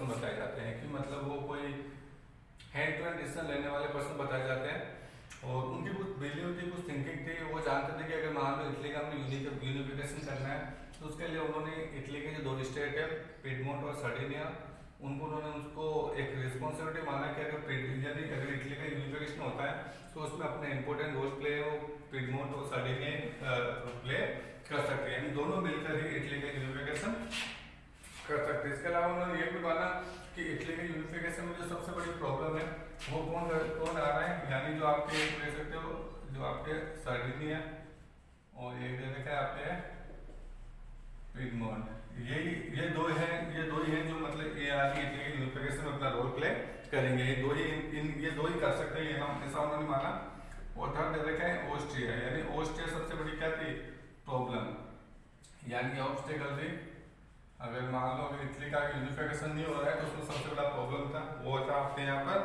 Person बताए जाते हैं कि मतलब वो कोई हैंड टू हैंड डिसीजन लेने वाले पर्सन बताए जाते हैं। और उनकी कुछ बिलीव थी, कुछ थिंकिंग थी, वो जानते थे कि अगर मान लो इटली का हमने यूनिफिकेशन करना है तो उसके लिए उन्होंने इटली के जो दो स्टेट है पिडमोंट और सर्डिनिया, उन्होंने उसको एक रिस्पॉन्सिबिलिटी माना कि अगर इटली का यूनिफिकेशन होता है तो उसमें अपने इंपॉर्टेंट रोल प्ले वो पिडमोंट और सर्डिनिया प्ले कर सकते हैं, दोनों मिलकर ही इटली का यूनिफिकेशन कर सकते हैं। इसके अलावा उन्होंने ये भी माना कि इटली के यूनिफिकेशन में जो सबसे बड़ी प्रॉब्लम है वो कौन आ रहा है, यानी जो आपके ले सकते हो जो आपके सर्डिनिया और एक दे रखा है आपके पिडमोंट, ये दो ही हैं जो मतलब ये आगे इटली के यूनिफिकेशन में अपना रोल प्ले करेंगे। ये दो ही कर सकते हैं, हम ऐसा उन्होंने माना। और थर्ड दे रखा है ऑस्ट्रिया, यानी ऑस्ट्रिया सबसे बड़ी क्या थी प्रॉब्लम, यानी ऑब्स्टेकल थी। अगर मान लो अगर इटली का यूनिफिकेशन नहीं हो रहा है तो उसमें सबसे बड़ा प्रॉब्लम था वो था आपके यहाँ पर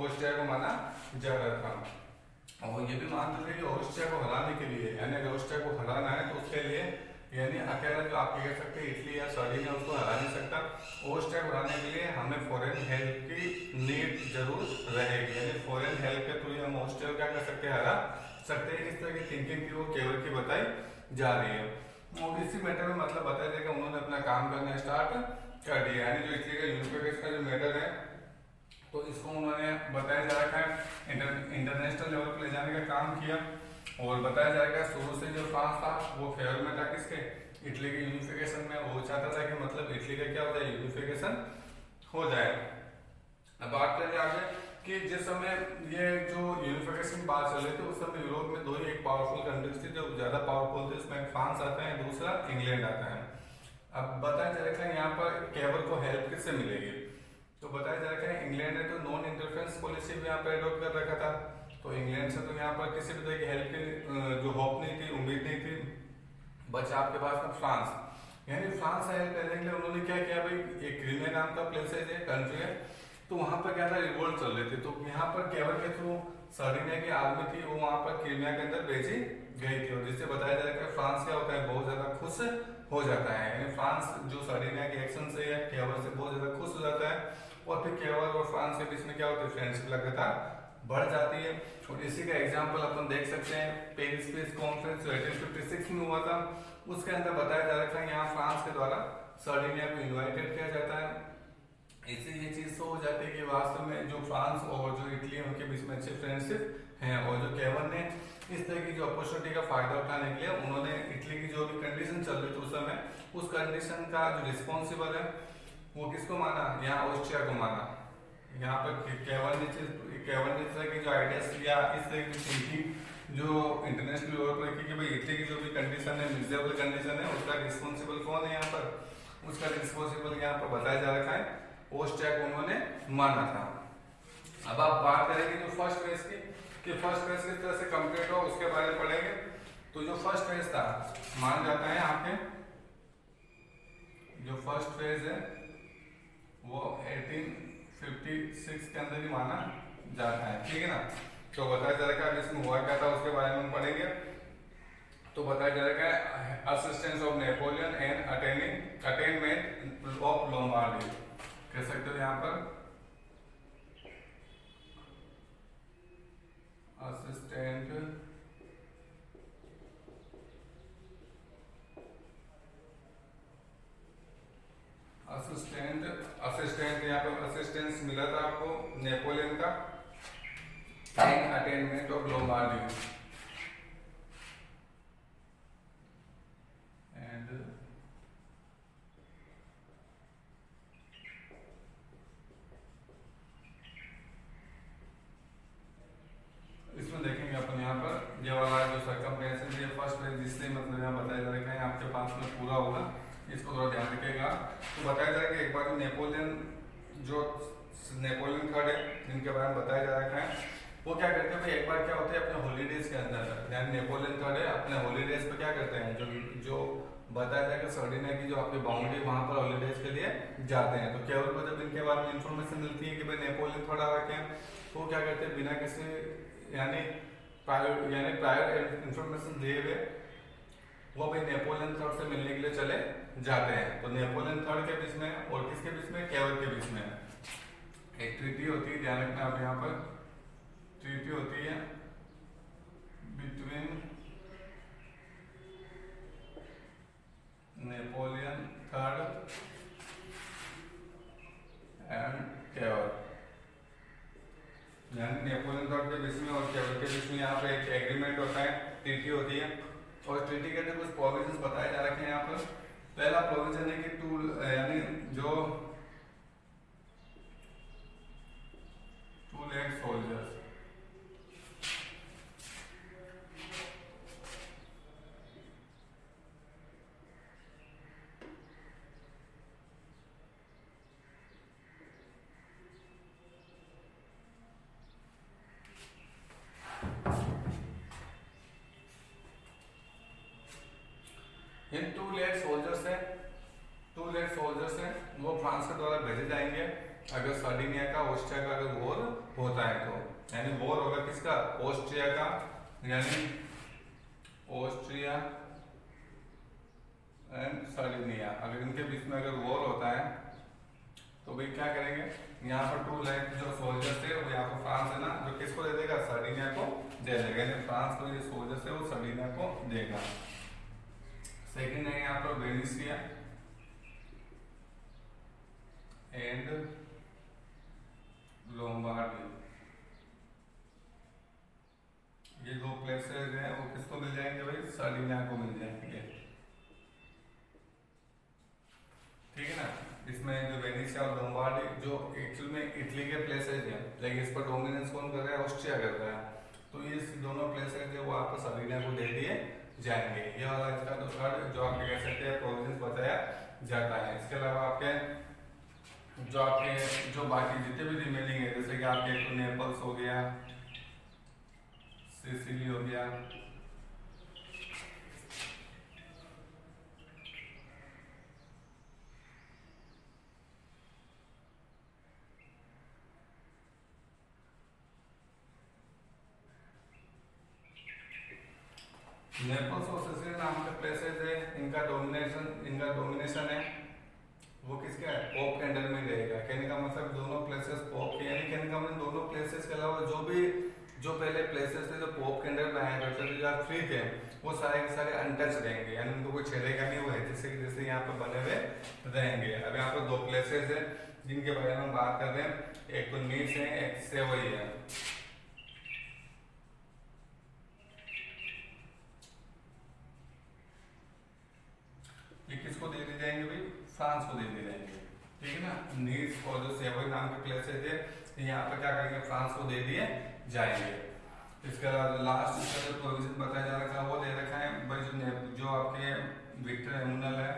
ऑस्ट्रिया को माना जा रहा था। और ये भी मानते थे कि ऑस्ट्रिया को हराने के लिए, यानी अगर ऑस्ट्रिया को हराना है तो उसके लिए यानी अकेला जो आप कह सकते हैं इटली या सर्डिनिया उसको हरा नहीं सकता, ऑस्ट्रिया को हराने के लिए हमें फॉरेन हेल्प की नीड जरूर रहेगी, यानी फॉरेन हेल्प के थ्रू हम ऑस्ट्रिया को क्या कर सकते हैं हरा सकते हैं। इस तरह की थिंकिंग थी वो केवल की बताई जा रही है। और इसी मैटर में मतलब बताया जाएगा उन्होंने अपना काम करना स्टार्ट कर दिया, यानी जो इटली का यूनिफिकेशन का जो मैटर है तो इसको उन्होंने बताया जा रखा है इंटरनेशनल लेवल पर ले जाने का काम किया। और बताया जाएगा शुरू से जो फ्रांस था वो फेवर में था किसके, इटली के यूनिफिकेशन में, वो चाहता था कि मतलब इटली का क्या हो जाए यूनिफिकेशन हो जाए। अब बात करेंगे आगे कि जिस समय ये जो यूनिफिकेशन बात चल रही थी उस समय यूरोप में दो ही एक पावरफुल कंट्रीज थी जो ज्यादा पावरफुल थी, उसमें फ्रांस आता है दूसरा इंग्लैंड आता है। अब बताया जा रखा है यहाँ पर केवल को हेल्प किससे मिलेगी, तो बताया जा रखा है इंग्लैंड ने तो नॉन इंटरफेरेंस पॉलिसी भी यहाँ पर एडॉप्ट कर रखा था, तो इंग्लैंड से तो यहाँ पर किसी भी तरह की हेल्प की जो होप नहीं थी, उम्मीद नहीं थी। बचा आपके पास में फ्रांस, यानी फ्रांस से हेल्प लेने के लिए उन्होंने क्या किया, भाई एक क्रीमिया नाम का प्लेस है कंट्री है, तो वहां पर क्या था रिवोल्ट चल रहे थे, तो यहाँ पर केवल के थ्रू सर्डिनिया की आर्मी थी वो वहां पर क्रीमिया के अंदर भेजी गई थी, और जिससे बताया जा रहा है फ्रांस क्या होता है बहुत ज्यादा खुश हो जाता है, यानी फ्रांस जो सर्डिनिया के एक्शन से या केवल से बहुत ज्यादा खुश हो जाता है। और फिर केवल और फ्रांस के बीच में क्या होती है फ्रेंडशिप लगातार बढ़ जाती है। और इसी का एग्जांपल अपन देख सकते हैं पेरिस पीस कॉन्फ्रेंस जो 1856 में हुआ था, उसके अंदर बताया जा रहा था यहाँ फ्रांस के द्वारा सर्डिनिया को इन्वाइटेड किया जाता है। इससे ये चीज तो हो जाती है कि वास्तव में जो फ्रांस और जो इटली है उनके बीच में अच्छी फ्रेंडशिप है, और जो केवल ने इस तरह की जो अपॉर्चुनिटी का फायदा उठाने के लिए उन्होंने इटली की जो भी कंडीशन चल रही थी उस समय उस कंडीशन का जो रिस्पॉन्सिबल है वो किसको माना, यहाँ ऑस्ट्रिया को माना। यहाँ पर केवल ने इस तरह की जो आइडियाज या इस तरह की थिंकिंग जो इंटरनेशनल लेवल पर रखी कि भाई इटली की जो भी कंडीशन है मिजरेबल कंडीशन है उसका रिस्पॉन्सिबल कौन है, यहाँ पर उसका रिस्पॉन्सिबल यहाँ पर बताया जा रखा है ऑस्ट्रिया को उन्होंने माना था। अब आप बात करेंगे जो फर्स्ट फेज की कि फर्स्ट फेज किस तरह से कंप्लीट हो उसके बारे में पढ़ेंगे। तो जो फर्स्ट फेज था माना जाता है आपके जो फर्स्ट फेज है वो 1856 के अंदर ही माना जाता है, ठीक है ना। तो बताया जा रहा है इसमें हुआ क्या था उसके बारे में हम पढ़ेंगे। तो बताया जा रहा है assistance of Napoleon and attainment of Lombardy, कह सकते हो यहाँ पर असिस्टेंट यहाँ पर असिस्टेंस मिला था आपको नेपोलियन का and attainment of Lombardy and इसमें देखेंगे अपन यहाँ पर ये वाला जो सर्कमफ्रेंस है फर्स्ट पेज जिससे मतलब यहाँ बताया जा रहा है आपके पास में पूरा होगा, इसको थोड़ा ध्यान रखिएगा। तो बताया जा रहा है कि एक बार नेपोलियन थर्ड है जिनके बारे में बताया जा रहा है वो क्या करते हैं, एक बार क्या होता है अपने हॉलीडेज के अंदर, यानी नेपोलियन थर्ड है अपने हॉलीडेज पे क्या करते हैं जो बताया जाएगा सर्डिनिया की जो आपकी बाउंड्री वहां पर हॉलीडेज के लिए जाते हैं। तो केवल को जब इनके बारे में इंफॉर्मेशन मिलती है कि भाई नेपोलियन थर्ड आ रखे हैं तो क्या करते हैं बिना किसी यानी प्रायर इंफॉर्मेशन दिए हुए वो भाई नेपोलियन थर्ड से मिलने के लिए चले जाते हैं। तो नेपोलियन थर्ड के बीच में और किसके बीच में, केवल के बीच में एक ट्रीटी होती है, ध्यान रखना आप यहाँ पर, ट्रीटी होती है बिटवीन नेपोलियन थर्ड एंड केवल, यानी नेपोलियन थर्ड के बीच में और केवल के बीच में यहाँ पे एक एग्रीमेंट होता है, ट्रीटी होती है। और ट्रीटी के अंदर कुछ प्रोविजंस बताए जा रखे हैं यहाँ पर। पहला प्रोविजन है कि टू यानी जो 2 lakh सोल्जर्स, इन 2 lakh सोल्जर्स है, 2 lakh सोल्जर्स हैं वो फ्रांस के द्वारा भेजे जाएंगे अगर सर्डिनिया का ऑस्ट्रिया का अगर वॉर होता है तो, यानी वॉर होगा किसका, ऑस्ट्रिया का, यानी ऑस्ट्रिया एंड सर्डिनिया, अगर इनके बीच में अगर वॉर होता है तो भाई क्या करेंगे, यहाँ पर 2 lakh जो सोल्जर्स थे वो यहाँ पर फ्रांस है ना, जो किसको दे देगा, सर्डिनिया को दे देगा, यानी फ्रांस को जो सोल्जर्स है वो सर्डिनिया को देगा। सेकेंड है यहाँ पर वेनिसिया एंड लोम्बार्डी, ये 2 प्लेसेस हैं वो किसको मिल जाएंगे भाई, सर्डिनिया को मिल जाएंगे, ठीक है ना। इसमें जो वेनिसिया और लोम्बार्डी जो एक्चुअल में इटली के प्लेसेस हैं, लेकिन इस पर डोमिनेंस कौन कर रहा है, ऑस्ट्रिया कर रहा है, तो ये दोनों प्लेसेस जो वो आपको सर्डिनिया को दे दिए जाएंगे। ये वाला इसका तो थर्ड जो आप कह सकते हैं प्रोविजंस बताया जाता है। इसके अलावा आपके जो बाकी जितने भी रिमेनिंग है, जैसे कि आपके तो नेपल्स हो गया, सिसिली हो गया, नेपल्स और सिसिली नाम के प्लेसेस है, इनका डोमिनेशन है वो किसका है, पोप के अंडर में रहेगा। कहने का मतलब दोनों प्लेसेस पोप के, यानी कहने का मतलब दोनों प्लेसेस के अलावा जो पहले प्लेसेस थे जो पोप के अंडर में आया करते थे, जो फ्री थे, वो सारे के सारे अनटच रहेंगे, यानी उनको कोई छेड़ेगा नहीं, वो है जैसे यहाँ पर बने हुए रहेंगे। अब यहाँ पर 2 प्लेसेस है जिनके बारे में हम बात कर रहे हैं, एक तो नीस है, एक सेवई है। ये किसको दे दी जाएंगे भाई, फ्रांस को दे दी जाएंगे, ठीक है ना। नीस और जो सेवई नाम के प्लेसेस थे यहाँ पर क्या करेंगे, फ्रांस को दे दिए जाएंगे। इसके अलावा लास्ट इसका जो प्रोविजन बताया जा रखा है वो दे रखा है भाई, जो आपके विक्टर एमुनल है,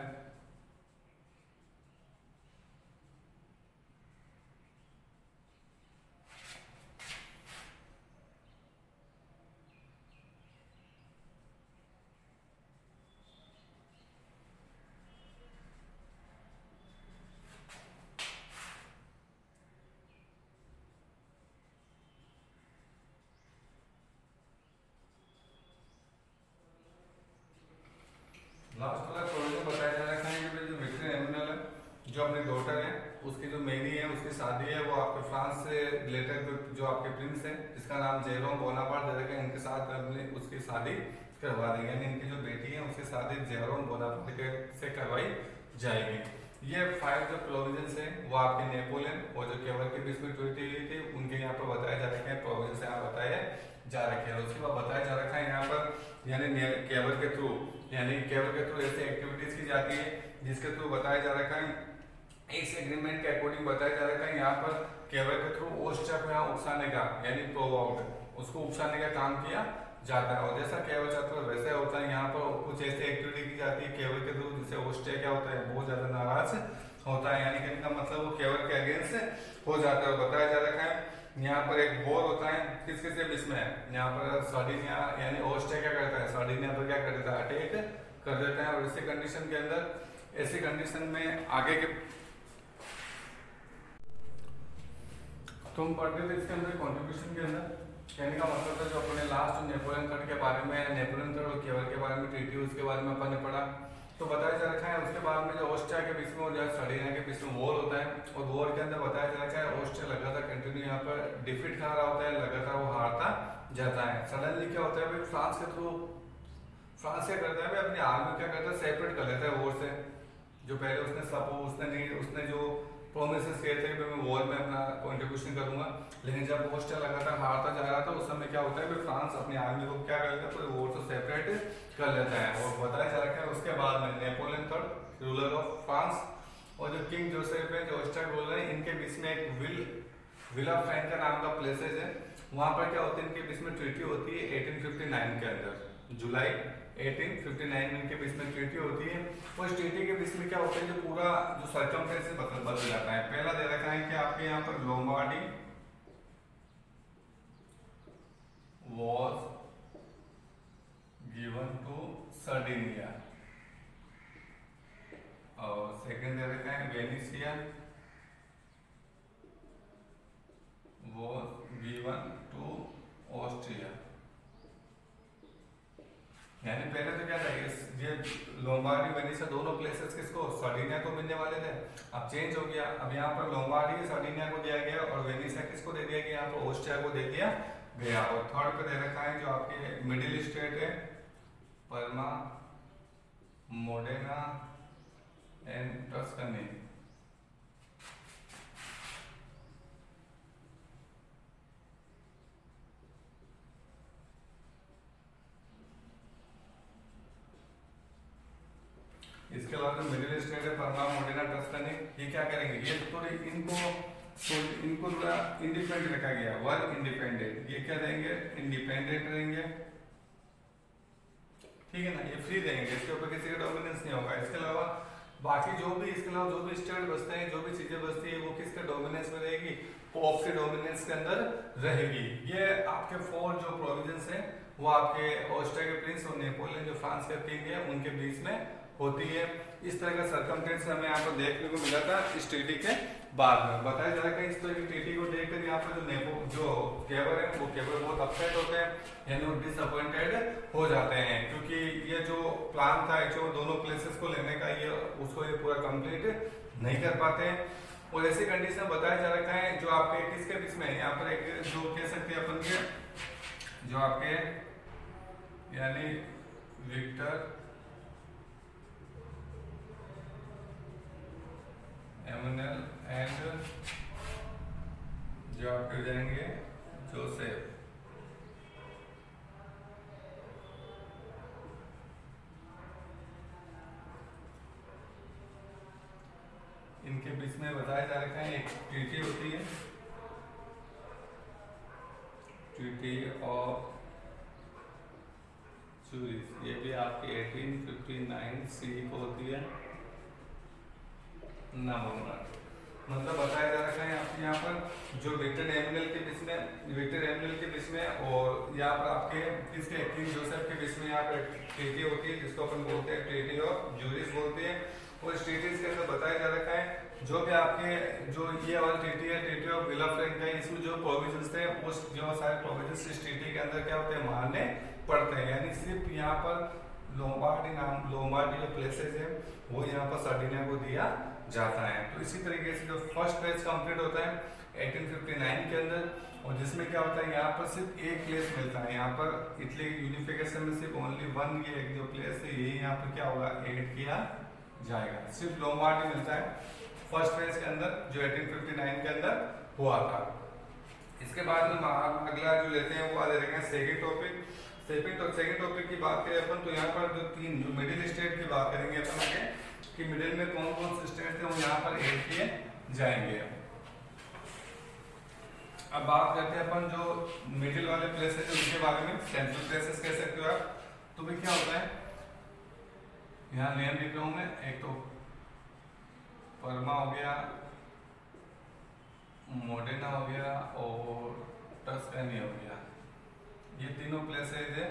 लास्ट वाला प्रोविजन बताया जा रखा है कि जो विक्टर एमुनल है, जो अपनी डॉटर है, उसकी जो मेनी है, उसकी शादी है वो आपके फ्रांस से रिलेटेड जो आपके प्रिंस है जिसका नाम जेरोम बोनापार्ट दे रखा है, इनके साथ उसकी शादी करवा देंगे, यानी इनकी जो बेटी है उसकी शादी जेरोम बोनापार्ट से करवाई जाएगी। ये 5 जो प्रोविजंस है वो आपके नेपोलियन और जो केवल के बीच में ट्रीटी हुई थी उनके यहाँ पर बताए जा रखे हैं, प्रोविजंस यहाँ बताए जा रखे हैं। उसके बाद बताया जा रखा है यहाँ पर, यानी केवल के थ्रू ऐसी एक्टिविटीज की जाती है जिसके थ्रू बताया जा रखा है इस एग्रीमेंट के अकॉर्डिंग बताया जा रखा है यहाँ पर केवल के थ्रू ऑस्ट्रिया को यहाँ उकसाने का, यानी प्रोवोक्ड उसको उकसाने का काम किया जाता है। और जैसा केवल चाहता है वैसे होता है, यहाँ पर कुछ ऐसी एक्टिविटी की जाती है केवल के थ्रू जिससे ऑस्ट्रिया क्या होता है, बहुत ज्यादा नाराज होता है, यानी कि इनका मतलब वो केवल के अगेंस्ट हो जाता है। बताया जा रखा है यहाँ पर एक वॉर होता है किसके से बीच में, यहाँ पर सर्डिनिया यानी ऑस्ट्रिया क्या करता है, सर्डिनिया पर क्या कर देता है, अटैक कर देता है। और इसी कंडीशन के अंदर, ऐसी कंडीशन में आगे के तुम पढ़ते थे इसके अंदर कॉन्ट्रीब्यूशन के अंदर, कहने का मतलब था जो अपने लास्ट नेपोलियन थर्ड के बारे में, नेपोलियन थर्ड और केवल के बारे में ट्रीटी उसके बारे में अपन ने पढ़ा, तो तो बताया जा रखा है। उसके बाद में जो ऑस्ट्रिया के बीच में और जो सर्डिनिया के बीच में वॉर होता है, और वॉर के अंदर बताया जा रखा है ऑस्ट्रिया लगातार कंटिन्यू यहाँ पर डिफीट खा रहा होता है, लगातार वो हारता जाता है। सडनली क्या होता है भाई, फ्रांस के थ्रू फ्रांस क्या करता है भाई, अपनी आर्मी क्या करता है, सेपरेट कर लेता है वॉर से। जो पहले उसने जो प्रोमिसेस किए थे कि मैं वॉर में अपना कंट्रीब्यूशन करूंगा, लेकिन जब ऑस्ट्रिया लगातार हारता जा रहा था उस समय क्या होता है कि फ्रांस अपनी आर्मी को क्या कर लेता है, पूरे वॉर से सेपरेट कर लेता है। और बताया जा रहा है उसके बाद में Napoleon III ruler of France और जो किंग जोसेफ है जो ऑस्ट्रिया के रूलर है, इनके बीच में एक विला फ्रैंक का नाम का प्लेसेज है। वहां पर क्या होता है, इनके बीच में ट्रीटी होती है 1859 के अंदर, जुलाई 1859 में इनके बीच में ट्रीटी होती है। और इस ट्रीटी के बीच में क्या होता है, जो पूरा जो सर्कमस्टेंसेस बदल जाता है। पहला दे रखा है कि आपके यहाँ पर Lombardy was given to Sardinia, और सेकंड दे रखा है Venetia was given to Austria. यानी पहले तो क्या था, ये लोम्बार्डी वेनेशिया दोनों प्लेसेस किसको, सर्डिनिया को मिलने वाले थे। अब चेंज हो गया, अब यहाँ पर लोम्बार्डी सर्डिनिया को दिया गया और वेनेशिया किसको दे दिया गया, यहाँ पर ऑस्ट्रिया को दे दिया गया। और थर्ड पे दे रखा है जो आपके मिडिल स्टेट है, पर्मा, मोडेना एंड टस्कनी। इसके अलावा जो मिडिल स्टेट है, पर्मा, मोडेना, टस्कनी, ये क्या करेंगे, ये तो इनको इंडिपेंडेंट रखा गया, वर्क इंडिपेंडेंट। ये क्या देंगे, इंडिपेंडेंट रहेंगे, ठीक है ना, ये फ्री रहेंगे, इसके ऊपर किसी का डोमिनेंस नहीं होगा। इसके अलावा बाकी जो भी स्टेट बचते हैं, जो भी चीजें बचती है, वो किसके डोमिनेंस में रहेगी, पोप के डोमिनेंस के अंदर रहेगी। ये आपके 4 जो प्रोविजंस है वो आपके ऑस्ट्रिया के प्रिंस और नेपोलियन जो फ्रांस के किंग है उनके बीच में होती है। इस तरह का सर्कमस्टेंस हमें यहाँ पर देखने को मिला था इस ट्रीटी के बाद में। बताया जा रहा है इस तरह की ट्रीटी को देखकर यहाँ पर जो केबर है वो केबर बहुत अपसेट होते हैं, यानी वो डिसअपॉइंटेड हो जाते हैं, क्योंकि ये जो प्लान था जो दोनों प्लेसेस को लेने का, ये उसको ये पूरा कंप्लीट नहीं कर पाते हैं। और ऐसी कंडीशन बताया जा रखा है जो आपके किसके बीच में, यहाँ पर एक जो कह सकते हैं अपन के जो आपके यानी विक्टर एमैनुएल एंड जो आपके हो जाएंगे जोसेफ, इनके बीच में बताया जा रखा है एक ट्रीटी होती है, ट्रीटी ऑफ ज्यूरिच। ये भी आपकी 1859 सी को होती है ना बोलना, मतलब बताया जा रखा है आपके यहाँ पर जो विक्टर एमैनुएल के बीच में और यहाँ पर आपके किसके किंग जोसेफ के बीच में यहाँ पर ट्रीटी होती है जिसको अपन बोलते हैं ट्रीटी ऑफ ज्यूरिच बोलते हैं। और इस ट्रीटी के अंदर बताया जा रखा है जो भी आपके जो ये वाली ट्रीटी है, ट्रीटी ऑफ विला फ्रैंक है, इसमें जो प्रोविजंस थे उस जो सारे प्रोविजंस इस ट्रीटी के अंदर क्या होते हैं, मानने पड़ते हैं। यानी सिर्फ यहाँ पर लोम्बार्डी जो प्लेसेस है वो यहाँ पर सर्डिनिया को दिया जाता है। तो इसी तरीके से जो फर्स्ट फेज कंप्लीट होता है 1859 के अंदर, और जिसमें क्या होता है यहाँ पर सिर्फ एक प्लेस मिलता है, यहाँ पर इटली यूनिफिकेशन में सिर्फ ओनली वन ये एक जो प्लेस है यही यहाँ पर क्या होगा, ऐड किया जाएगा। सिर्फ लोम्बार्डी मिलता है फर्स्ट फेज के अंदर जो 1859 के अंदर हुआ था। इसके बाद में अगला जो लेते हैं वो आ जाएगा सेकंड टॉपिक। सेकंड टॉपिक की बात करें अपन तो यहाँ पर जो 3 जो मिडिल स्टेट की बात करेंगे अपन आगे कि मिडिल में कौन कौन से स्टेट थे वो यहाँ पर ऐड किए जाएंगे। अब बात करते हैं अपन जो मिडिल वाले प्लेसेस है उनके बारे में, सेंट्रल प्लेसेस कह सकते हो आप। तो भाई क्या होता है, यहाँ नेम लिख रहा हूं मैं, एक तो पर्मा हो गया, मोडेना हो गया और टस्कनी हो गया। ये तीनों प्लेसेज है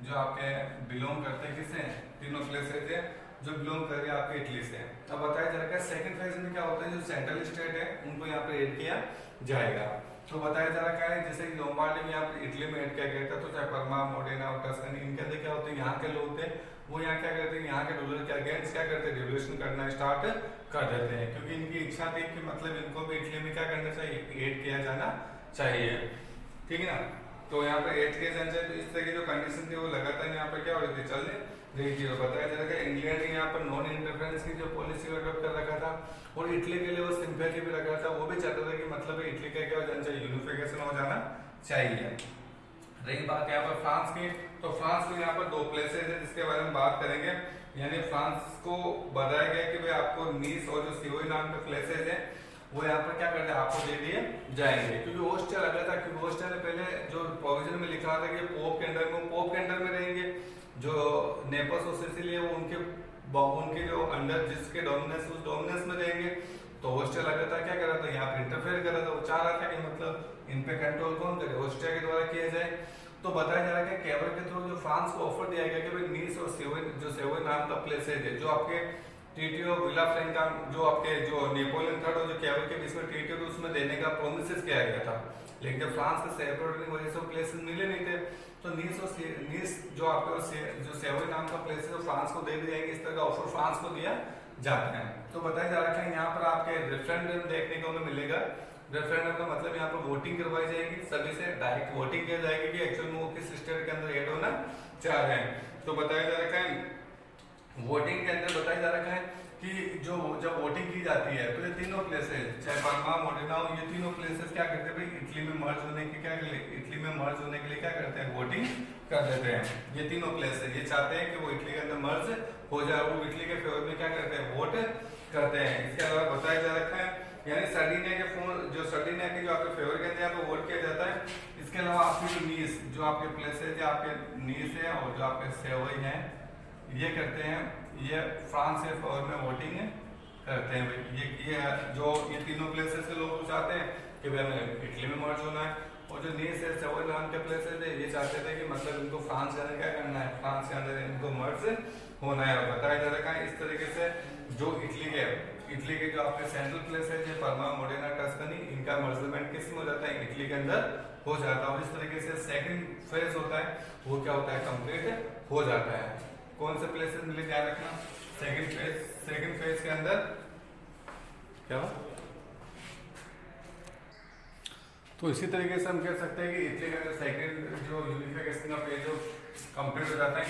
जो आपके बिलोंग करते हैं किससे, तीनों प्लेसेज है जो बिलोंग कर रहे हैं आपके इटली से। अब बताया जा रहा है सेकंड फेज में क्या होता है, जो सेंट्रल स्टेट है उनको यहाँ पे ऐड किया जाएगा। तो बताया जा रहा है जैसे कि लोम्बार्डी में यहाँ पर इटली में ऐड किया गया था, तो चाहे परमा, मोडेना और टस्कनी, इनके अंदर क्या होते हैं, यहाँ के लोग थे वो यहाँ क्या करते हैं, यहाँ के रूलर के अगेंस्ट क्या करते हैं, रिवोल्यूशन करना स्टार्ट कर देते हैं, क्योंकि इनकी इच्छा थी कि मतलब इनको भी इटली में क्या करना चाहिए, ऐड किया जाना चाहिए। ठीक है ना, तो यहाँ पे ऐड किया जाना चाहिए। तो इस तरह की जो कंडीशन थी वो लगातार यहाँ पर क्या हो रही थी, चल रही थी। बताया जा रहा है इंग्लैंड ने यहाँ पर नॉन इंटरफेरेंस की जो पॉलिसी को अडॉप्ट कर रखा था, और इटली के लिए वो सिंपैथी भी रखा था, वो भी चाहता था कि मतलब इटली का क्या हो जाना चाहिए, यूनिफिकेशन हो जाना चाहिए। रही बात यहाँ पर फ्रांस की, तो फ्रांस में यहाँ पर दो प्लेसेस है जिसके बारे में बात करेंगे। यानी फ्रांस को बताया गया कि भाई आपको नीस और जो सिवोई नाम के प्लेसेस है वो यहाँ पर क्या करते हैं, आपको दे दिए जाएंगे, क्योंकि ऑस्ट्रिया लगा था कि ऑस्ट्रिया ने पहले जो प्रोविजन में लिखा था कि पोप के अंडर में रहेंगे, जो नेपल्स और सिसिली है वो उनके जो अंडर जिसके डोमिनेंस उस डोमिनेंस में रहेंगे। तो ऑस्ट्रिया लगा था क्या कर रहा था, यहाँ पर इंटरफेयर कर रहा था, वो चाह रहा था कि मतलब इन पे कंट्रोल कौन करे, ऑस्ट्रिया के द्वारा किया जाए। तो बताया जा रहा है कि केवल के थ्रू जो फ्रांस को ऑफर दिया गया कि भाई नीस और सेवोई नाम का प्लेसेस है, जो आपके ट्रीटी ऑफ विला फ्रैंका, जो आपके जो नेपोलियन थर्ड और जो केवल के बीच में ट्रीटी थी उसमें देने का प्रोमिस किया गया था, लेकिन जब फ्रांस के सेपरेट की वजह से वो प्लेसेस मिले नहीं थे, तो नीस जो आपके जो सेवोई नाम का प्लेस है फ्रांस को दे दिया जाएंगे, इस तरह का ऑफर फ्रांस को दिया जाता है। तो बताया जा रहा है यहाँ पर आपके रेफरेंडम देखने को हमें मिलेगा। रेफरेंडम का मतलब यहाँ पर वोटिंग करवाई जाएगी, सभी से डायरेक्ट वोटिंग की जाएगी कि एक्चुअल में वो किस स्टेट के अंदर ऐड होना चाह रहे हैं। तो बताया जा रहा है वोटिंग के अंदर बताया जा रहा है कि जो जब वोटिंग की जाती है तो ये तीनों प्लेसेस चाहे परमा, मोडेना, ये तीनों प्लेसेस क्या करते हैं भाई, इटली में मर्ज होने के लिए क्या करते हैं, वोटिंग कर देते हैं। ये तीनों प्लेसेस ये चाहते हैं कि वो इटली के अंदर मर्ज हो जाए, वो इटली के फेवर में क्या करते हैं, वोट करते हैं। इसके अलावा बताया जा रखा है यानी सर्डिनिया के जो आपके फेवर के अंदर यहाँ पे वोट किया जाता है। इसके अलावा आपकी जो नीस जो आपके प्लेसेस है, आपके नीस है और जो आपके सेवई है, ये करते हैं, ये फ्रांस के फेवर में वोटिंग करते हैं भाई। ये तीनों प्लेसेस के लोग चाहते हैं कि भाई हमें इटली में मर्ज होना है, और जो नीस है सेवई नाम के प्लेसेस है ये चाहते थे कि मतलब इनको फ्रांस के अंदर क्या करना है, फ्रांस के अंदर इनको मर्ज होना है। और बताया जा रहा है इस तरीके से जो इटली के जो आपके सेंट्रल प्लेस है जो परमा, मोडेना, टस्कनी, इनका मर्जमेंट किस में हो जाता है, इटली के अंदर हो जाता है। और इस तरीके से सेकंड फेज होता है वो क्या होता है, कंप्लीट हो जाता है। कौन से प्लेसेस मिले ध्यान रखना, सेकंड फेज के अंदर क्या हो? तो इसी तरीके से हम कह सकते हैं कि इटली का जो सेकंड जो यूनिफिकेशन का फेज जो कंप्लीट हो जाता है,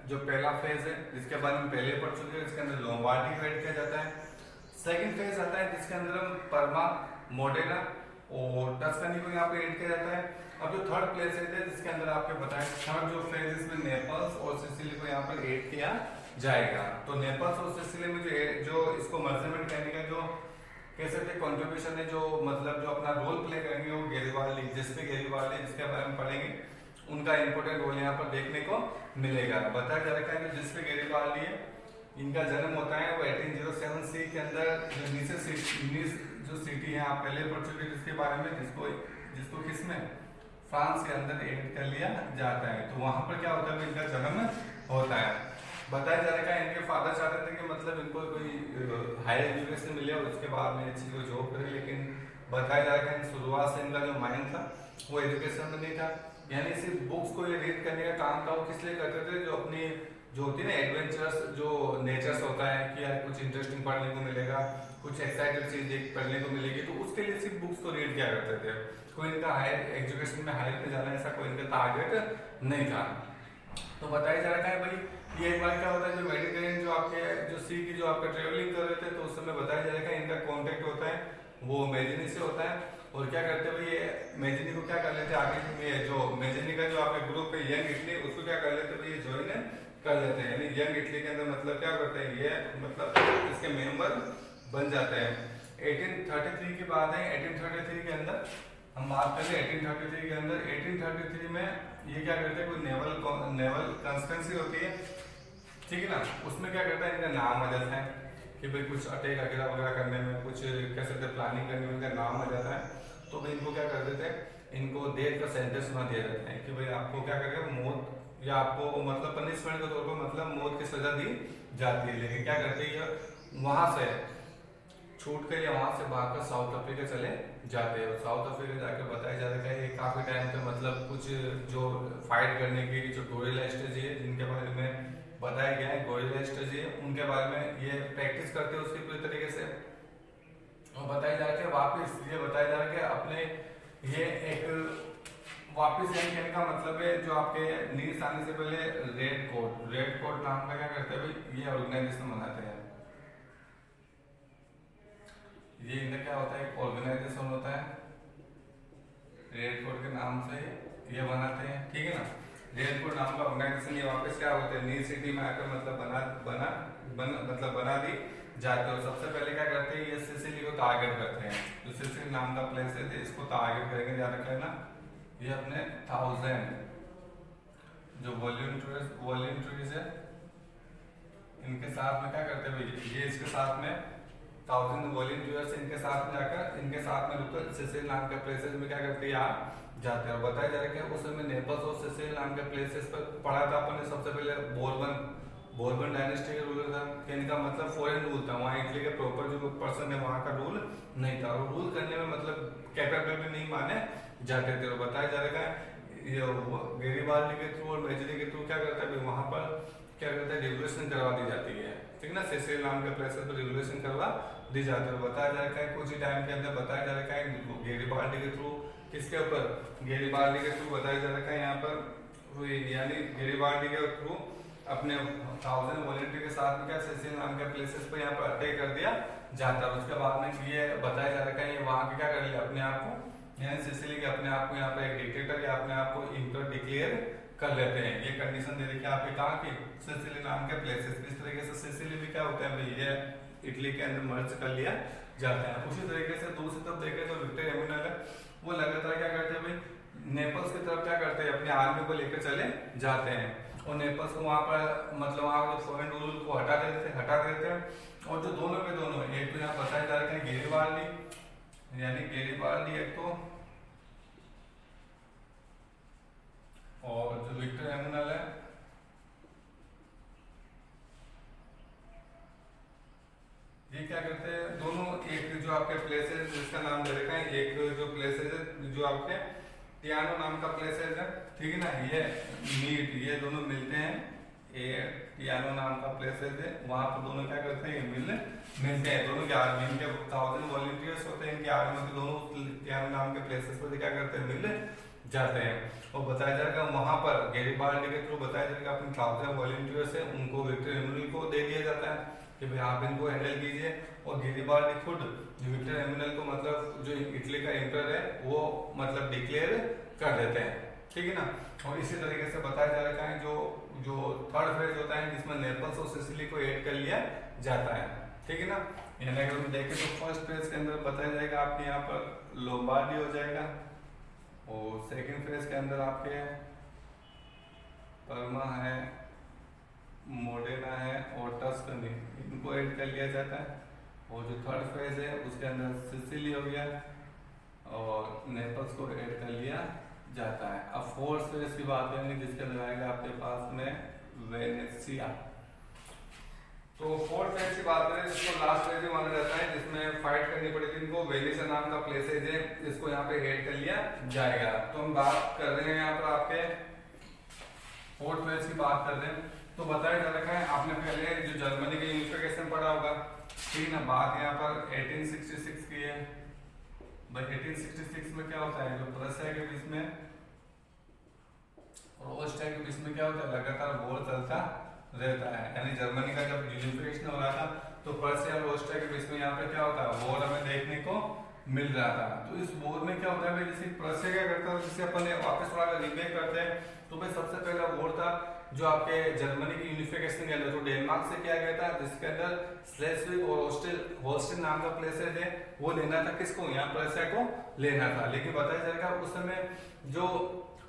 जब पहला फेज है जिसके बारे में पहले पढ़ चुके हैं, इसके अंदर लोम्बार्डी को ऐड किया जाता है। सेकंड फेज आता है जिसके अंदर हम परमा, मोडेना और टस्कनी को यहाँ पे ऐड किया जाता है। अब जो थर्ड प्लेस है जिसके अंदर आपके बताएं थर्ड जो फेज इसमें नेपल्स और सिसिली को यहाँ पर ऐड किया जाएगा। तो नेपल्स और सिसिली में जो इसको मेजरमेंट करने का जो कह सकते हैं कंट्रीब्यूशन है, जो मतलब जो अपना रोल प्ले करेंगे वो गेरिबाल्डी, जिसके बारे में पढ़ेंगे उनका इंपोर्टेंट रोल यहाँ पर देखने को मिलेगा। बताया जा रहा है कि जिसपे गेरिबाल्डी है इनका जन्म होता है वो 1807 सी के अंदर नीस जो सिटी है आप पहले पढ़ चुके हैं, जिसके बारे में जिसको किसमें फ्रांस के अंदर ऐड कर लिया जाता है। तो वहां पर क्या होता है इनका जन्म होता है। बताया जा रहा है इनके फादर चाहते थे कि मतलब इनको कोई हायर एजुकेशन मिले और उसके बाद में अच्छी कोई जॉब करे, लेकिन बताया जा रहा है शुरुआत से इनका जो माइंड था वो एजुकेशन में नहीं था, यानी सिर्फ बुक्स को ये रीड करने का काम था। वो किस लिए करते थे, जो अपनी जो होती है ना एडवेंचर्स जो नेचर्स होता है कि यार कुछ इंटरेस्टिंग पढ़ने को मिलेगा, कुछ एक्साइटेड चीज पढ़ने को मिलेगी, तो उसके लिए सिर्फ बुक्स को रीड किया करते थे। कोई इनका हायर एजुकेशन में हायर पे जाना ऐसा कोई इनका टारगेट नहीं था। तो बताया जा रहा है भाई ये एक बार क्या होता है, जो मेडिटेरेनियन जो आपके जो सी की जो आपका ट्रेवलिंग कर रहे थे तो उस समय बताया जा रहा है इनका कॉन्टेक्ट होता है वो मेजिनी से होता है। और क्या करते हैं भाई ये मेजिनी को क्या कर लेते हैं आगे में, जो मेजिनी का जो आपके ग्रुप है यंग इटली उसको क्या कर लेते हैं भाई ये ज्वाइन कर लेते हैं, यानी यंग इटली के अंदर मतलब क्या करते हैं ये मतलब इसके मेंबर बन जाते हैं। 1833 की बात है, 1833 के अंदर हम बात करें 1833 के अंदर 1833 में ये क्या करते हैं कोई नेवल कंस्टेंसी होती है, ठीक है ना, उसमें क्या करता है इनका नाम आ जाता है कि भाई कुछ अटैक वगैरह करने में कुछ कैसे प्लानिंग करने में इनका नाम आ जाता है। तो भाई इनको क्या कर देते हैं, इनको डेथ का सेंटेंस वहाँ दिया जाता है कि भाई आपको क्या करेगा मौत या आपको मतलब पनिशमेंट के तौर पर मतलब मौत की सजा दी जाती है। लेकिन क्या करते हैं वहां से छूट कर या वहां से भागकर साउथ अफ्रीका चले जाते हैं। साउथ अफ्रीका जाकर बताया जा रहा है ये काफी टाइम पे मतलब कुछ जो फाइट करने की जो गोरिल्ला स्ट्रेटजी है जिनके बारे में बताया गया है, गोरिल्ला स्ट्रेटजी है उनके बारे में ये प्रैक्टिस करते हैं उसकी पूरी तरीके से। और बताया जा रहा है वापिस ये बताया जा रहा है कि अपने ये एक वापिस यानी कहने का मतलब है जो आपके नीड्स आने से पहले रेड कोट नाम का क्या करते हैं भाई ये ऑर्गेनाइजेशन बनाते हैं। ये इनका क्या होता है एक ऑर्गेनाइजेशन होता है, रेड कोट के नाम से ये बनाते हैं, ठीक है ना। रेड कोट नाम का ऑर्गेनाइजेशन ये वापस क्या होता है न्यू सिटी में आकर मतलब बना दी जाते हो। सबसे पहले क्या करते हैं ये सिसिली को टारगेट करते हैं, जो सिसिली नाम का प्लेस है इसको टारगेट करेंगे। ध्यान रखना ये अपने 1000 जो वॉलंटियर्स है इनके साथ में क्या करते हैं ये इसके साथ में 1000 वॉलंटियर्स इनके साथ में जाकर इनके साथ में रुककर सिसिली नाम के प्लेसेस में क्या करते हैं यहाँ जाते हैं। और बताया जा रहा है उस समय नेपल्स और सिसिली नाम के प्लेसेस पर पढ़ा था अपन ने। सबसे पहले बोर्बन डायनेस्टी के रूलर था, इनका मतलब फॉरेन रूल था, वहाँ इटली के प्रॉपर जो पर्सन है वहाँ का रूल नहीं था और रूल करने में मतलब कैपेबिलिटी नहीं माने जाते थे। और बताया जा रहा है ये गैरिबाल्डी के थ्रू और मेजेरी के थ्रू क्या करता है वहाँ पर क्या करता है रिवोल्यूशन करवा दी जाती है, ठीक ना। सिसिली नाम के प्लेसेस पर रिवोल्यूशन करवा दी जाती है। बताया जा रहा है कुछ ही टाइम के अंदर बताया जा रहा है गैरिबाल्डी के थ्रू किसके ऊपर गैरिबाल्डी के थ्रू बताया जा रहा है यहाँ पर हुई, यानी गैरिबाल्डी के थ्रू अपने 1000 वॉलंटियर के साथ में क्या सिसिली नाम के प्लेसेस पर यहाँ पर अटैक कर दिया जाता है। उसके बाद में ये बताया जा रहा है ये वहाँ के क्या कर लिया अपने आप को यानी सिसिली के अपने आप को यहाँ पर एक डिक्टेटर या अपने आप को इम्पीरियर डिक्लेयर कर लेते हैं। ये कंडीशन दे रखी है आपके कहाँ की सिसिली नाम के प्लेसेस। इस तरीके से सिसिली भी क्या होता है भाई ये इटली के अंदर मर्ज कर लिया जाता है। उसी तरीके से दूसरी तरफ देखें तो विक्टर एम्यूनल है वो लगातार क्या करते हैं भाई नेपल्स की तरफ क्या करते हैं अपने आर्मी को लेकर चले जाते हैं और नेपल्स को वहाँ पर मतलब वहाँ जो फॉरेन रूल को हटा देते हैं। और जो दोनों के दोनों एक तो यहाँ बताया जा रहा है गैरिबाल्डी यानी गैरिबाल्डी एक तो और जो विक्टर एम्यूनल है ये क्या करते हैं दोनों एक जो आपके प्लेसेस जिसका नाम दे रखा है एक जो प्लेसेस है जो आपके टियानो नाम का प्लेसेस है, ठीक है ना। ये दोनों मिलते हैं, ये टियानो नाम का प्लेसेस है वहां पर दोनों क्या करते हैं मिलते हैं दोनों के आर्मी इनके 1000 वॉलंटियर्स होते हैं इनके आर्मी में दोनों टियानो नाम के प्लेसेस पर क्या करते हैं मिल जाते हैं। और बताया जाएगा वहां पर गैरिबाल्डी के थ्रू बताया जाएगा अपने 1000 वॉलंटियर्स है उनको विक्टर एम्यूनल को दे दिया जाता है कि भाई आप इनको हैंडल कीजिए। और गैरिबाल्डी खुद विक्टर एम्यूनल को मतलब जो इटली का एम्परर है वो मतलब डिक्लेयर कर देते हैं, ठीक है ना। और इसी तरीके से बताया जा रहा है जो थर्ड फेज होता है जिसमें नेपल्स और सिसिली को ऐड कर लिया जाता है, ठीक है ना। यानी अगर हम देखें तो फर्स्ट फेज के अंदर बताया जाएगा आपके यहाँ पर लोम्बार्डी हो जाएगा और सेकेंड फेज के अंदर आपके पर्मा है मोडेना है और टस्कनी इनको ऐड कर लिया जाता है। और जो थर्ड फेज है उसके अंदर सिसिली हो गया और नेपल्स को ऐड कर लिया जाता है। अब फोर्थ फेज की बात करेंगे जिसके अंदर आएगा आपके पास में वेनेसिया। तो फोर्थ फेज की बात करें जिसको लास्ट फेज माना जाता है जिसमें फाइट करनी पड़ेगी इनको वेनेसिया नाम का प्लेसेज है इसको यहाँ पे ऐड कर लिया जाएगा। तो हम बात कर रहे हैं यहाँ पर आपके फोर्थ फेज की बात कर रहे हैं तो बताया जा रखा है आपने पहले जो जर्मनी की यूनिफिकेशन पढ़ा होगा, ठीक ना। बात यहाँ पर 1866 की है भाई 1866 में क्या होता है जो प्रेसिया के बीच में और ऑस्ट्रिया के बीच में क्या होता है लगातार वॉर चलता रहता है। यानी जर्मनी का जब यूनिफिकेशन हो रहा था तो प्रेसिया और ऑस्ट्रिया के बीच में यहाँ पे क्या होता है वॉर हमें देखने को मिल रहा था। तो इस वॉर में क्या होता है भाई जैसे प्रेसिया क्या करता है जिसे अपन वापस थोड़ा रिमेक करते हैं तो भाई सबसे पहला वॉर था जो आपके जर्मनी की यूनिफिकेशन के अंदर जो डेनमार्क से किया गया था जिसके अंदर स्लेस्विग और होल्स्टीन नाम का प्लेसेस है वो लेना था किसको यहाँ प्रेसिया को लेना था। लेकिन बताया जाएगा उस समय जो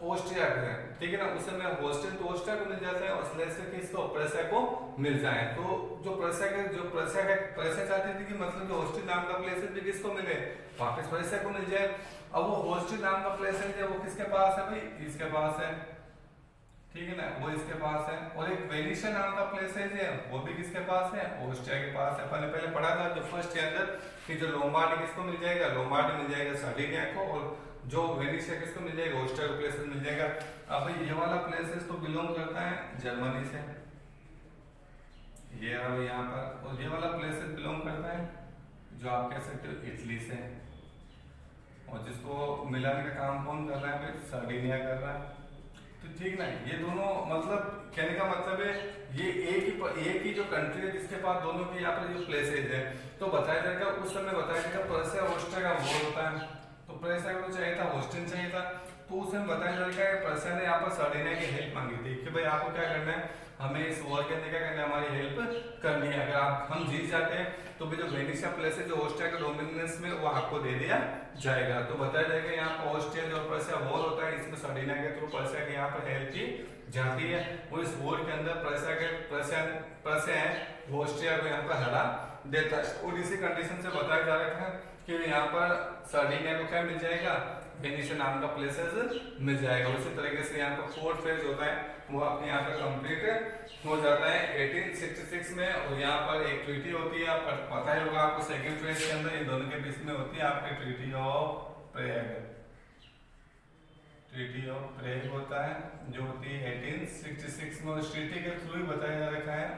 ऑस्ट्रिया है, ठीक है ना, उस समय होल्स्टीन तो ऑस्ट्रिया को मिल जाता है और स्लेस्विग किसको प्रेसिया को मिल जाए। तो जो प्रेसिया चाहती थी कि मतलब जो होल्स्टीन नाम का प्लेसेस भी किसको मिले वापस प्रेसिया को मिल जाए। अब वो होल्स्टीन नाम का प्लेसेस है वो किसके पास है भाई इसके पास है ठीक है ना, वो इसके पास है। और एक वेनिशिया नाम का प्लेसेज है, वो भी किसके पास है, ऑस्ट्रिया के पास है। अपन ने पहले पढ़ा था जो फर्स्ट के अंदर कि जो लोम्बार्डी किसको मिल जाएगा, लोम्बार्डी मिल जाएगा सार्डिनिया को, और जो वेनिशिया किसको मिल जाएगा, ऑस्ट्रिया को प्लेसेज मिल जाएगा। अब ये वाला प्लेसेज तो बिलोंग करता है जर्मनी से, ये अब यहाँ पर, और ये वाला प्लेसेज बिलोंग करता है जो आप कह सकते हो इटली से, और जिसको मिलाने का काम कौन कर रहा है भाई, सार्डिनिया कर रहा है। तो ठीक ना, ये दोनों मतलब कहने का मतलब है ये एक ही जो कंट्री है जिसके पास दोनों के यहाँ पर जो प्लेसेज है, तो बताया जाएगा उस समय बताया जाएगा पर्शिया ऑस्ट्रिया का वॉर होता है, तो पर्शिया को चाहिए था, ऑस्ट्रियन चाहिए था, तो उस समय बताया जाएगा पर्शिया ने यहाँ पर सार्डिनिया की हेल्प मांगी थी कि भाई आपको क्या करना है, हमें इस वॉर के अंदर क्या करना है, हमारी हेल्प करनी है, अगर आप हम जीत जाते हैं तो भी जो वेनिशिया प्लेसेज जो ऑस्ट्रिया के डोमिनेंस में वो आपको दे दिया जाएगा। तो बताया जाएगा यहाँ पर ऑस्ट्रिया जो पर्शिया वॉर होता है, इसमें सार्डिनिया के थ्रू पर्शिया के यहाँ पर हेल्प की जाती है, और इस वॉर के अंदर पर्शिया है वो ऑस्ट्रिया को यहाँ पर हरा देता है। और इसी कंडीशन से बताया जा रहा है कि यहाँ पर सार्डिनिया को क्या मिल जाएगा, वेनिशिया नाम का प्लेसेस मिल जाएगा। उसी तरीके से यहाँ पर फोर्थ फेज होता है वो अपने यहाँ पर कंप्लीट हो जाता है 1866 में, और यहाँ पर एक ट्रीटी होती है, आपको पता ही होगा आपको, सेकंड फेज के अंदर इन दोनों के बीच में होती है आपकी ट्रीटी ऑफ प्रेग। ट्रीटी ऑफ प्रेग होता है जो होती है 1866 में, और इस ट्रीटी के थ्रू ही बताया जा रखा है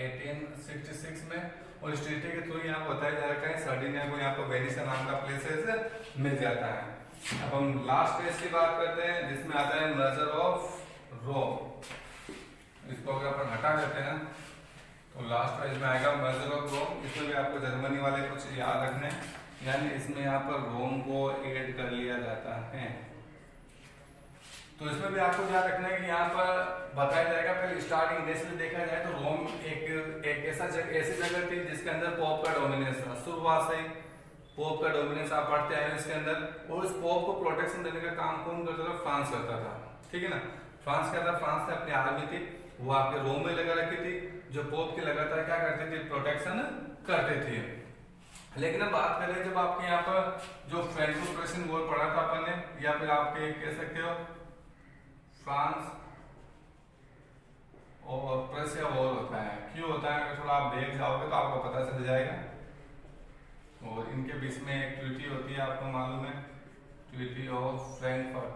1866 में, और इस ट्रीटी के थ्रू यहाँ बताया जा रखा है सार्डिनिया को यहाँ पर वेनिशिया नाम का प्लेसेस मिल जाता है। अब हम लास्ट फेज की बात करते हैं जिसमें आता है मेजर ऑफ रोम। इसको अगर अपन हटा देते हैं तो लास्ट फेज में आएगा मेजर ऑफ रोम। इसमें भी आपको जर्मनी वाले कुछ याद रखने, यानी इसमें यहाँ पर रोम को ऐड कर लिया जाता है। तो इसमें भी आपको क्या रखना है कि यहाँ पर बताया जाएगा, पहले स्टार्टिंग इनिशियली देखा जाए तो रोम एक ऐसी जगह थी जिसके अंदर पोप का डोमिनेंस था, शुरुआत से पोप का डोमिनेंस आप पढ़ते आए इसके अंदर, और उस पोप को प्रोटेक्शन देने का काम कौन करता था, फ्रांस करता था, ठीक है ना। फ्रांस क्या था, फ्रांस ने अपनी आर्मी थी वो आपके रोम में लगा रखी थी, जो पोप की लगातार क्या करती थी, प्रोटेक्शन करते थे। लेकिन अब बात करें जब आपके यहाँ पर जो फ्रैंको-प्रुशियन वॉर पढ़ा था अपन ने, या फिर आपके कह सकते हो फ्रांस और प्रुशिया वॉर होता है, क्यों होता है, अगर थोड़ा आप देख जाओगे तो आपको पता चल जाएगा। और इनके बीच में एक ट्रीटी होती है, आपको मालूम है, ट्रीटी ऑफ फ्रैंकफर्ट।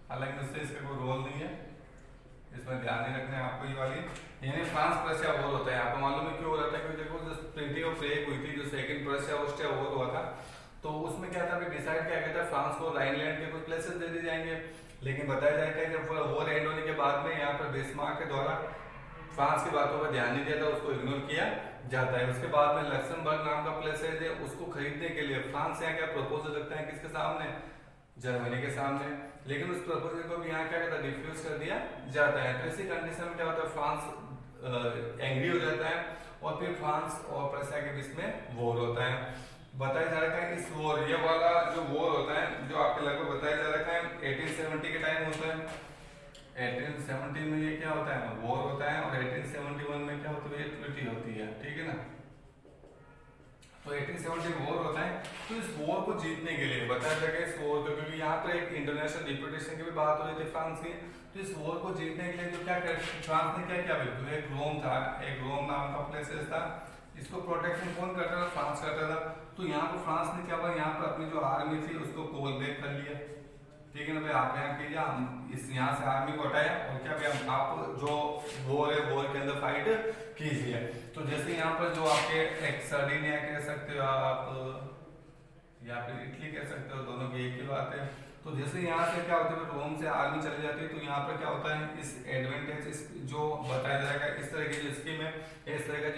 हालांकि उससे इसका कोई रोल नहीं है, इसमें ध्यान नहीं रखना है आपको ये वाली, यानी फ्रांस प्रुशिया वॉर होता है। आपको मालूम है क्यों हो रहा था, क्योंकि देखो जो ट्रीटी ऑफ प्रेग हुई थी, जो सेकंड प्रुशिया ऑस्ट्रिया वॉर हुआ था, तो उसमें क्या था, डिसाइड किया गया था फ्रांस को राइनलैंड के कुछ प्लेसेस दे दिए जाएंगे। लेकिन बताया जाता है जब वॉर एंड होने के बाद में यहाँ पर बिस्मार्क के द्वारा फ्रांस की बातों पर ध्यान नहीं दिया था, उसको इग्नोर किया जाता है। उसके बाद में लक्समबर्ग नाम का प्लेसेज है, उसको खरीदने के लिए फ्रांस यहाँ क्या प्रपोजल रखता है, किसके सामने, जर्मनी के सामने, लेकिन उस प्रपोजल को भी यहाँ क्या कहता है, डिफ्यूज कर दिया जाता है। तो इसी कंडीशन में क्या होता है, फ्रांस एंग्री हो जाता है, और फिर फ्रांस और प्रुशिया के बीच में वॉर होता है। बताया जा रहा है इस वॉर, ये वाला जो वॉर होता है, जो आपके लगभग बताया जा रहा है 1870 के टाइम होता है। 1870 में ये क्या होता है, वॉर होता है, और 1871 में क्या होता है, ये ट्रीटी होती है, ठीक है ना। तो 1870 वॉर होता है, तो इस वॉर को जीतने के लिए बताया जाएगा इस वॉर को, क्योंकि यहाँ पर एक इंटरनेशनल डिप्यूटेशन की भी बात हो रही थी फ्रांस की, तो इस वॉर को जीतने के लिए जो क्या कर फ्रांस ने क्या किया, बिल्कुल एक रोम था, एक रोम नाम का प्लेसेस था, इसको प्रोटेक्शन कौन करता था, फ्रांस करता था। तो यहाँ पर फ्रांस ने क्या हुआ, यहाँ पर अपनी जो आर्मी थी उसको कॉल बैक कर लिया, ठीक है ना भाई, आप यहाँ कीजिए, हम इस यहाँ से आर्मी को हटाया, और क्या भाई आप जो वॉर है वॉर के अंदर फाइट कीजिए। तो जैसे यहाँ पर जो आपके एक सार्डिनिया कह सकते हो आप, या फिर इटली कह सकते हो, दोनों की एक ही बात है। तो जैसे यहाँ से क्या होता है, रोम से आर्मी चली जाती है, तो यहाँ पर क्या होता है, इस एडवांटेज इस जो बताया जाएगा, इस तरह की जो स्कीम है, इस तरह का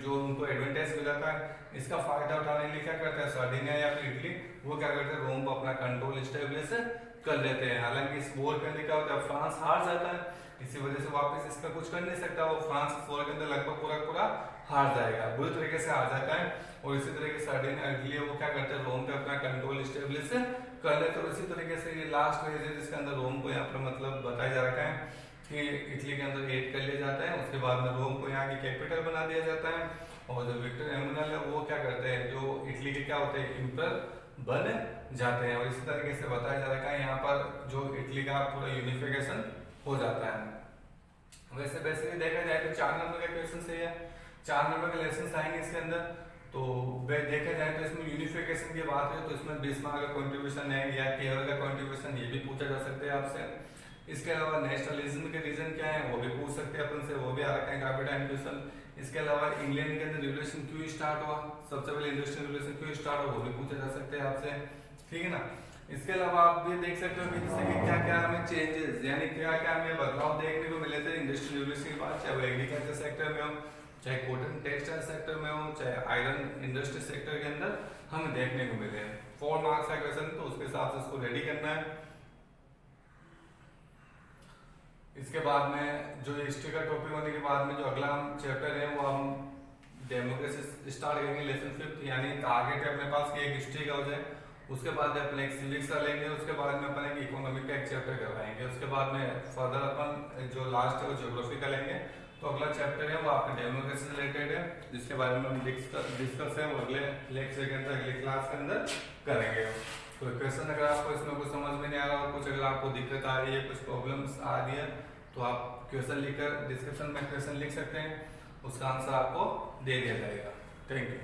जो उनको एडवांटेज मिला था, इसका फायदा उठाने के लिए क्या करता है सार्डिनिया या फिर इटली, वो क्या करते हैं, रोम को अपना कंट्रोल स्टेब्लिश कर लेते हैं। हालांकि इस वॉर के अंदर क्या होता है, फ्रांस हार जाता है, इसी वजह से वापस इसका कुछ कर नहीं सकता, वो फ्रांस इस वॉर के अंदर लगभग पूरा हार जाएगा, बुरी तरीके से हार जाता है। और इसी तरीके से सार्डिनिया इटली वो क्या करते हैं, रोम पे अपना कंट्रोल स्टेब्लिश कर लेते हैं। और इसी तरीके से ये लास्ट फेज है जिसके अंदर रोम को यहाँ पर मतलब बताया जा रखा है कि इटली के अंदर एड कर लिया जाता है, उसके बाद में रोम को यहाँ की कैपिटल बना दिया जाता है, और जो विक्टर एम्मानुएल है वो क्या करते हैं, जो इटली के क्या होते हैं, एम्परर बन जाते हैं। और इसी तरीके से बताया जा रहा है यहाँ पर जो इटली का पूरा यूनिफिकेशन हो जाता है। वैसे बेसिकली देखा जाए तो 4 नंबर का क्वेश्चन सही है, 4 नंबर के लेसन आएंगे इसके अंदर। तो देखा जाए तो इसमें यूनिफिकेशन की बात है तो इसमें बिस्मार्क का कंट्रीब्यूशन है या केवल का कंट्रीब्यूशन, ये भी पूछा जा सकता है आपसे। इसके अलावा नेशनलिज्म के रीजन क्या है वो भी पूछ सकते हैं अपन से, वो भी आ रखा है काफी टाइम क्वेश्चन। इसके अलावा इंग्लैंड के अंदर रिवोल्यूशन क्यों स्टार्ट हुआ, सबसे पहले इंडस्ट्रियल रिवोल्यूशन क्यों स्टार्ट हुआ, वो भी पूछा जा सकते हैं आपसे, ठीक है ना। इसके अलावा आप ये देख सकते हो कि जैसे कि क्या क्या हमें चेंजेस यानी क्या क्या हमें बदलाव देखने को मिले थे इंडस्ट्रियल रिवोल्यूशन के बाद, चाहे वो एग्रीकल्चर सेक्टर में हो, चाहे कॉटन टेक्सटाइल सेक्टर में हो, चाहे आयरन इंडस्ट्री सेक्टर के अंदर हमें देखने को मिले हैं। 4 मार्क्स का क्वेश्चन तो उसके हिसाब से उसको रेडी करना है। इसके बाद में जो हिस्ट्री का टॉपिक होने के बाद में जो अगला हम चैप्टर है वो हम डेमोक्रेसी स्टार्ट करेंगे, लेसन 5 यानी टारगेट है अपने पास कि एक हिस्ट्री का हो जाए, उसके बाद अपन एक सिविक्स का लेंगे, उसके बाद में अपन एक इकोनॉमिक का एक चैप्टर करवाएंगे, उसके बाद में फर्दर अपन जो लास्ट है वो ज्योग्राफी का लेंगे। तो अगला चैप्टर है वो आपका डेमोक्रेसी से रिलेटेड है, जिसके बारे में हम डिस्कस है वो अगले लेक्चर के अंदर अगले क्लास के अंदर करेंगे। तो क्वेश्चन अगर आपको इसमें कुछ समझ में नहीं आ रहा और कुछ अगर आपको दिक्कत आ रही है, कुछ प्रॉब्लम्स आ रही है, तो आप क्वेश्चन लिखकर डिस्क्रिप्शन में क्वेश्चन लिख सकते हैं, उसका आंसर आपको दे दिया जाएगा। Thank you.